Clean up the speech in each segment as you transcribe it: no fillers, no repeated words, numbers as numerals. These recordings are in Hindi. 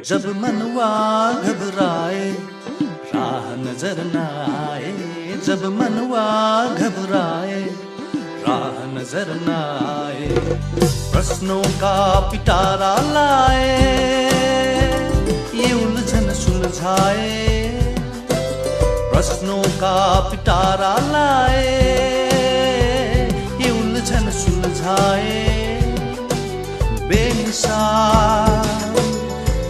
जब मनवा घबराए राह नजर न आए, जब मनवा घबराए राह नजर न आए, प्रश्नों का पिटारा लाए ये उलझन सुलझाए, प्रश्नों का पिटारा लाए ये उलझन सुलझाए, बेमिसाल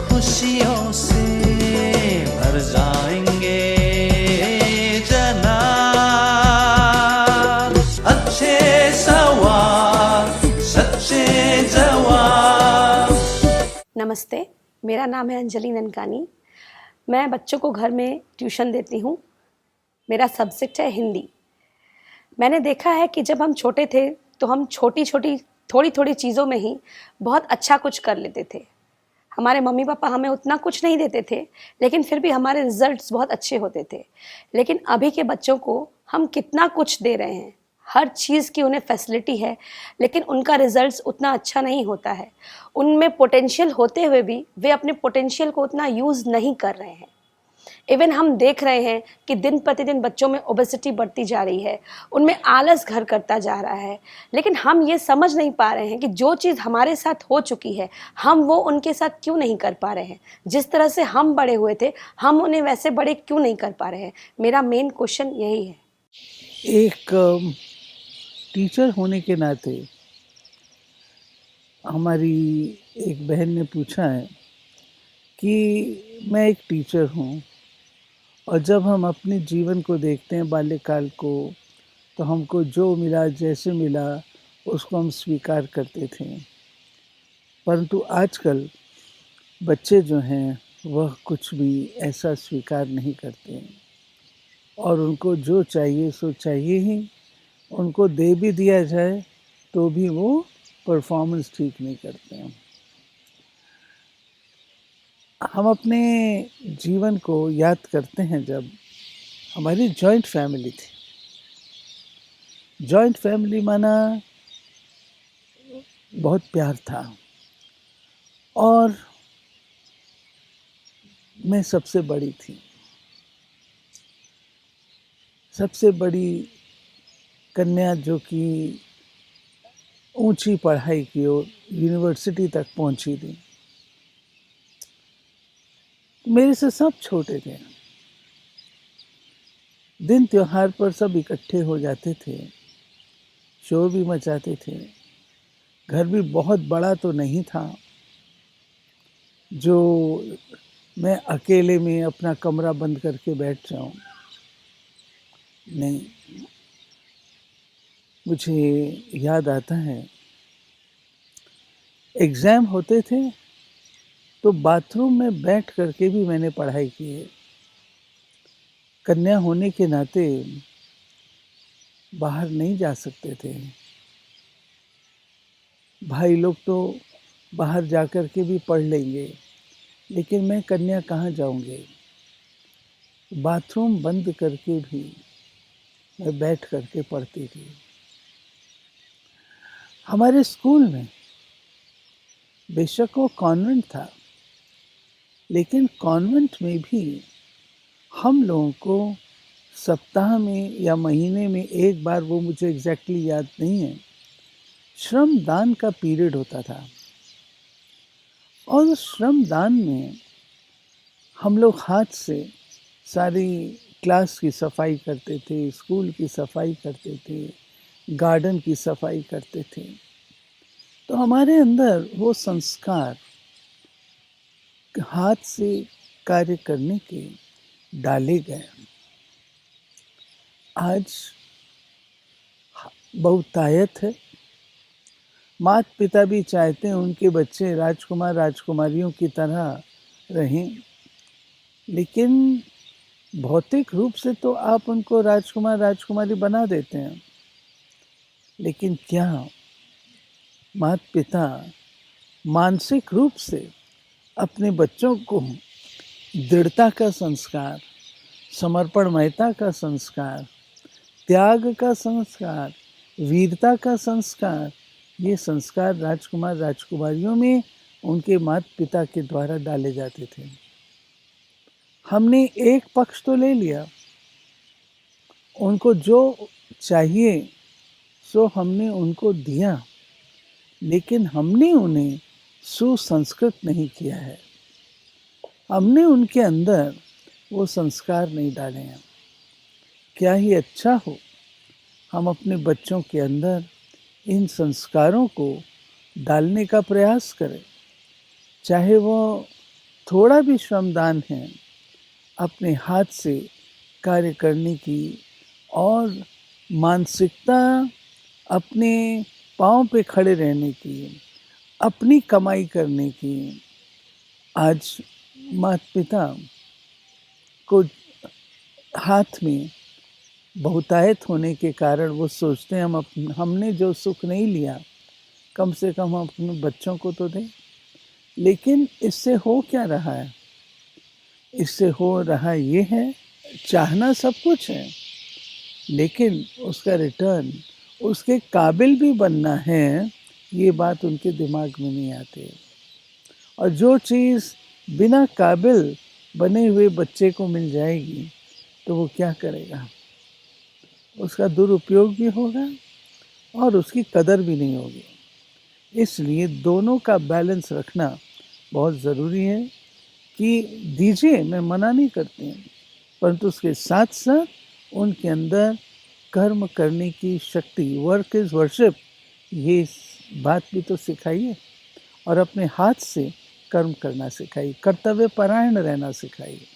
खुशियों से भर जाएंगे जनाब, अच्छे सवाल सच्चे जवाब। नमस्ते, मेरा नाम है अंजलि ननकानी। मैं बच्चों को घर में ट्यूशन देती हूँ। मेरा सब्जेक्ट है हिंदी। मैंने देखा है कि जब हम छोटे थे तो हम छोटी छोटी थोड़ी थोड़ी चीज़ों में ही बहुत अच्छा कुछ कर लेते थे। हमारे मम्मी पापा हमें उतना कुछ नहीं देते थे, लेकिन फिर भी हमारे रिजल्ट्स बहुत अच्छे होते थे। लेकिन अभी के बच्चों को हम कितना कुछ दे रहे हैं, हर चीज़ की उन्हें फैसिलिटी है, लेकिन उनका रिजल्ट्स उतना अच्छा नहीं होता है। उनमें पोटेंशियल होते हुए भी वे अपने पोटेंशियल को उतना यूज़ नहीं कर रहे हैं। इवन हम देख रहे हैं कि दिन प्रतिदिन बच्चों में ओबेसिटी बढ़ती जा रही है, उनमें आलस घर करता जा रहा है। लेकिन हम ये समझ नहीं पा रहे हैं कि जो चीज़ हमारे साथ हो चुकी है, हम वो उनके साथ क्यों नहीं कर पा रहे हैं। जिस तरह से हम बड़े हुए थे, हम उन्हें वैसे बड़े क्यों नहीं कर पा रहे हैं। मेरा मेन क्वेश्चन यही है। एक टीचर होने के नाते हमारी एक बहन ने पूछा है कि मैं एक टीचर हूँ, और जब हम अपने जीवन को देखते हैं, बाल्यकाल को, तो हमको जो मिला जैसे मिला उसको हम स्वीकार करते थे। परंतु आजकल बच्चे जो हैं वह कुछ भी ऐसा स्वीकार नहीं करते हैं, और उनको जो चाहिए सो चाहिए ही। उनको दे भी दिया जाए तो भी वो परफॉर्मेंस ठीक नहीं करते हैं। हम अपने जीवन को याद करते हैं जब हमारी जॉइंट फैमिली थी। जॉइंट फैमिली माना बहुत प्यार था, और मैं सबसे बड़ी थी। सबसे बड़ी कन्या जो कि ऊंची पढ़ाई की और यूनिवर्सिटी तक पहुंची थी। मेरे से सब छोटे थे। दिन त्योहार पर सब इकट्ठे हो जाते थे, शोर भी मचाते थे। घर भी बहुत बड़ा तो नहीं था जो मैं अकेले में अपना कमरा बंद करके बैठ जाऊं। नहीं, मुझे याद आता है एग्ज़ाम होते थे तो बाथरूम में बैठ करके भी मैंने पढ़ाई की है। कन्या होने के नाते बाहर नहीं जा सकते थे। भाई लोग तो बाहर जा कर के भी पढ़ लेंगे, लेकिन मैं कन्या कहाँ जाऊँगी। बाथरूम बंद करके भी मैं बैठ करके पढ़ती थी। हमारे स्कूल में बेशक वो कॉन्वेंट था, लेकिन कॉन्वेंट में भी हम लोगों को सप्ताह में या महीने में एक बार, वो मुझे एग्जैक्टली याद नहीं है, श्रमदान का पीरियड होता था। और उस श्रमदान में हम लोग हाथ से सारी क्लास की सफाई करते थे, स्कूल की सफाई करते थे, गार्डन की सफाई करते थे। तो हमारे अंदर वो संस्कार हाथ से कार्य करने के डाले गए। आज बहुतायत है। माता पिता भी चाहते हैं उनके बच्चे राजकुमार राजकुमारियों की तरह रहें, लेकिन भौतिक रूप से तो आप उनको राजकुमार राजकुमारी बना देते हैं, लेकिन क्या माता पिता मानसिक रूप से अपने बच्चों को दृढ़ता का संस्कार, समर्पणमयता का संस्कार, त्याग का संस्कार, वीरता का संस्कार, ये संस्कार राजकुमार राजकुमारियों में उनके माता पिता के द्वारा डाले जाते थे। हमने एक पक्ष तो ले लिया, उनको जो चाहिए सो हमने उनको दिया, लेकिन हमने उन्हें सुसंस्कृत नहीं किया है। हमने उनके अंदर वो संस्कार नहीं डाले हैं। क्या ही अच्छा हो हम अपने बच्चों के अंदर इन संस्कारों को डालने का प्रयास करें, चाहे वो थोड़ा भी श्रमदान है, अपने हाथ से कार्य करने की और मानसिकता अपने पाँव पे खड़े रहने की, अपनी कमाई करने की। आज माता पिता को हाथ में बहुतायत होने के कारण वो सोचते हैं हमने जो सुख नहीं लिया कम से कम हम अपने बच्चों को तो दें। लेकिन इससे हो क्या रहा है? इससे हो रहा ये है, चाहना सब कुछ है, लेकिन उसका रिटर्न उसके काबिल भी बनना है, ये बात उनके दिमाग में नहीं आती। और जो चीज़ बिना काबिल बने हुए बच्चे को मिल जाएगी तो वो क्या करेगा? उसका दुरुपयोग भी होगा और उसकी कदर भी नहीं होगी। इसलिए दोनों का बैलेंस रखना बहुत ज़रूरी है कि दीजिए, मैं मना नहीं करती हूँ, परंतु उसके साथ साथ उनके अंदर कर्म करने की शक्ति, वर्क इज़ वर्शिप, ये बात भी तो सिखाइए और अपने हाथ से कर्म करना सिखाइए, कर्तव्य परायण रहना सिखाइए।